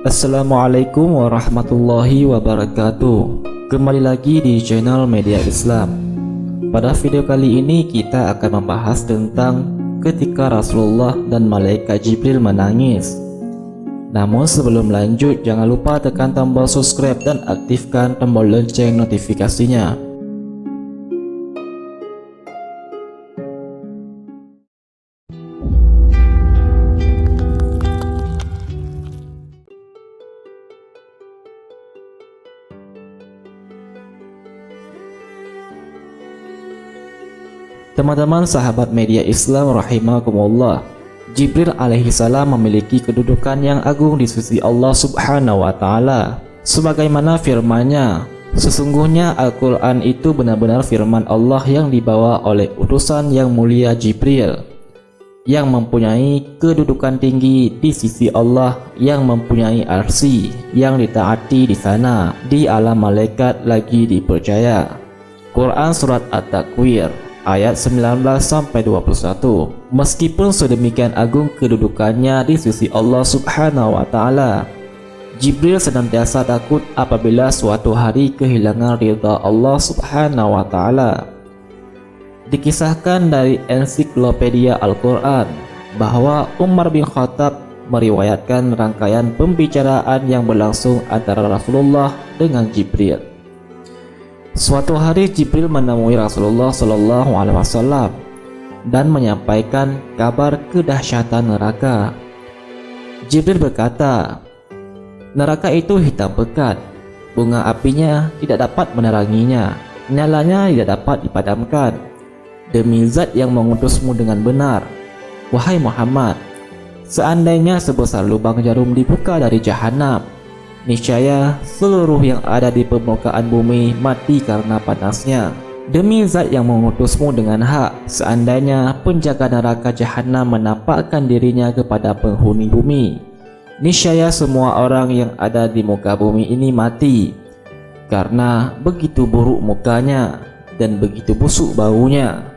Assalamualaikum warahmatullahi wabarakatuh. Kembali lagi di channel Media Islam. Pada video kali ini kita akan membahas tentang ketika Rasulullah dan Malaikat Jibril menangis. Namun sebelum lanjut, jangan lupa tekan tombol subscribe dan aktifkan tombol lonceng notifikasinya. Teman-teman sahabat media Islam rahimakumullah, Jibril alaihissalam memiliki kedudukan yang agung di sisi Allah subhanahu wa ta'ala. Sebagaimana firman-Nya, sesungguhnya Al-Quran itu benar-benar firman Allah yang dibawa oleh utusan yang mulia Jibril, yang mempunyai kedudukan tinggi di sisi Allah, yang mempunyai arsy yang ditaati di sana, di alam malaikat lagi dipercaya. Quran Surat At-Takwir ayat 19-21. Meskipun sedemikian agung kedudukannya di sisi Allah subhanahu wa ta'ala, Jibril senantiasa takut apabila suatu hari kehilangan ridha Allah subhanahu wa ta'ala. Dikisahkan dari ensiklopedia Al-Quran bahwa Umar bin Khattab meriwayatkan rangkaian pembicaraan yang berlangsung antara Rasulullah dengan Jibril. Suatu hari Jibril menemui Rasulullah SAW dan menyampaikan kabar kedahsyatan neraka. Jibril berkata, neraka itu hitam pekat, bunga apinya tidak dapat meneranginya, nyalanya tidak dapat dipadamkan. Demi zat yang mengutusmu dengan benar, wahai Muhammad, seandainya sebesar lubang jarum dibuka dari jahanam, niscaya seluruh yang ada di permukaan bumi mati karena panasnya. Demi zat yang mengutusmu dengan hak, seandainya penjaga neraka jahanam menampakkan dirinya kepada penghuni bumi, niscaya semua orang yang ada di muka bumi ini mati, karena begitu buruk mukanya dan begitu busuk baunya.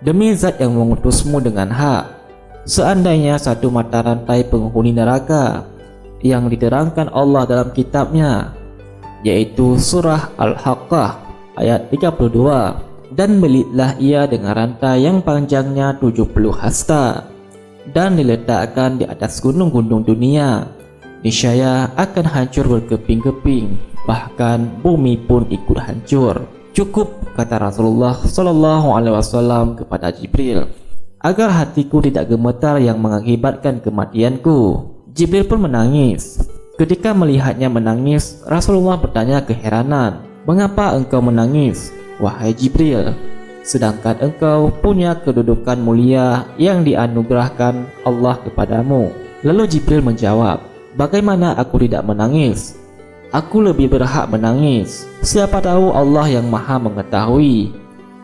Demi zat yang mengutusmu dengan hak, seandainya satu mata rantai penghuni neraka yang diterangkan Allah dalam kitabnya, yaitu surah Al-Haqqah ayat 32, dan belitlah ia dengan rantai yang panjangnya 70 hasta dan diletakkan di atas gunung-gunung dunia, niscaya akan hancur berkeping-keping, bahkan bumi pun ikut hancur. Cukup, kata Rasulullah SAW kepada Jibril, agar hatiku tidak gemetar yang mengakibatkan kematianku. Jibril pun menangis. Ketika melihatnya menangis, Rasulullah bertanya keheranan, mengapa engkau menangis, wahai Jibril, sedangkan engkau punya kedudukan mulia yang dianugerahkan Allah kepadamu? Lalu Jibril menjawab, bagaimana aku tidak menangis? Aku lebih berhak menangis. Siapa tahu Allah yang maha mengetahui,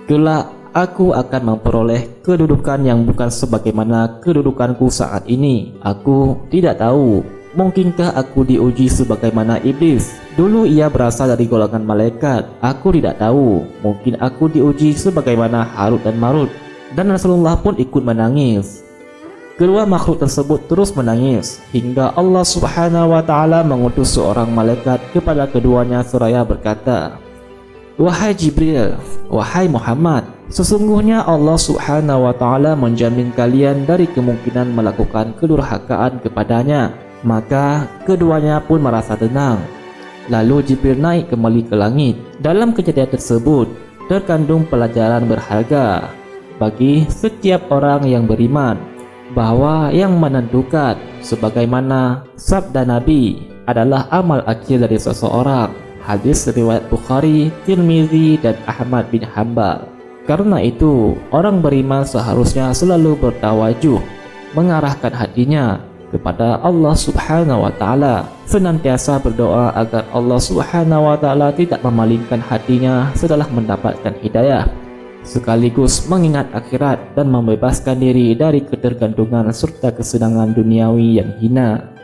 kelak aku akan memperoleh kedudukan yang bukan sebagaimana kedudukanku saat ini. Aku tidak tahu, mungkinkah aku diuji sebagaimana iblis? Dulu ia berasal dari golongan malaikat. Aku tidak tahu, mungkin aku diuji sebagaimana Harut dan Marut. Dan Rasulullah pun ikut menangis. Kedua makhluk tersebut terus menangis hingga Allah subhanahu wa ta'ala mengutus seorang malaikat kepada keduanya seraya berkata, wahai Jibril, wahai Muhammad, sesungguhnya Allah subhanahu wa ta'ala menjamin kalian dari kemungkinan melakukan kedurhakaan kepadanya. Maka keduanya pun merasa tenang. Lalu Jibril naik kembali ke langit. Dalam kejadian tersebut terkandung pelajaran berharga bagi setiap orang yang beriman, bahwa yang menentukan sebagaimana sabda Nabi adalah amal akhir dari seseorang. Hadis riwayat Bukhari, Tirmizi, dan Ahmad bin Hanbal. Karena itu, orang beriman seharusnya selalu bertawajuh, mengarahkan hatinya kepada Allah subhanahu wa ta'ala, senantiasa berdoa agar Allah subhanahu wa ta'ala tidak memalingkan hatinya setelah mendapatkan hidayah, sekaligus mengingat akhirat dan membebaskan diri dari ketergantungan serta kesenangan duniawi yang hina.